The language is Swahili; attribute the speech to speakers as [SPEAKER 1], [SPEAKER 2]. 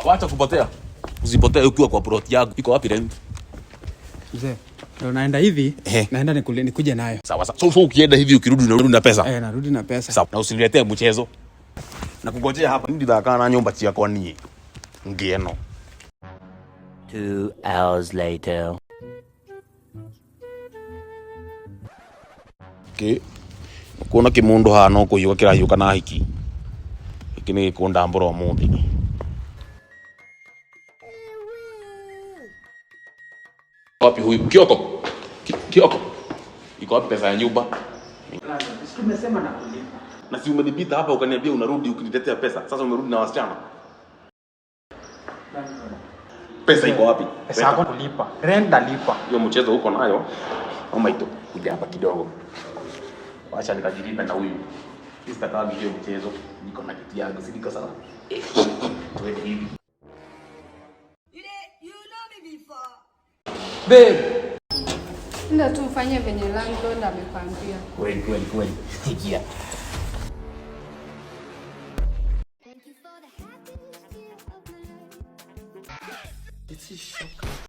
[SPEAKER 1] Wacha kupotea. Usipotee ukiwa kwa plot yangu. Iko wapi rent?
[SPEAKER 2] Mzee, naenda hivi, naenda nikuje nayo.
[SPEAKER 1] Sawa sawa. So ukienda hivi ukirudi unarudi na pesa?
[SPEAKER 2] Narudi na pesa.
[SPEAKER 1] Sawa. Na usiniletee mchezo. Na kungojea hapa. Ndi dhaka na nyumba chia kwa nie. Ngeno.
[SPEAKER 3] 2 hours later.
[SPEAKER 1] Okay. Kuona kimundu hano kuyuka kirayuka na hiki. Hiki ni kunda mboro muthi. Wapi huyu Kioko? Kioko. Iko wapi pesa ya nyumba?
[SPEAKER 2] Umesema na kulipa.
[SPEAKER 1] Na si umenipita hapa ukaniambia unarudi ukinitetea pesa. Sasa umerudi na wasichana. Pesa iko wapi?
[SPEAKER 2] Pesa yako kulipa. Rent dalipa.
[SPEAKER 1] Hiyo mchezo uko nayo. Mama ito kuja hapa kidogo. Acha nikajilipe na huyu. Sitaka hiyo mchezo. Niko na kitu yangu, si niko sawa. Twende hivi.
[SPEAKER 4] You know me before.
[SPEAKER 2] Babe.
[SPEAKER 5] Ndio tu ufanye venye landlord amekwambia.
[SPEAKER 1] Kweli. Sikia.
[SPEAKER 4] Thank you for the happiness of my life.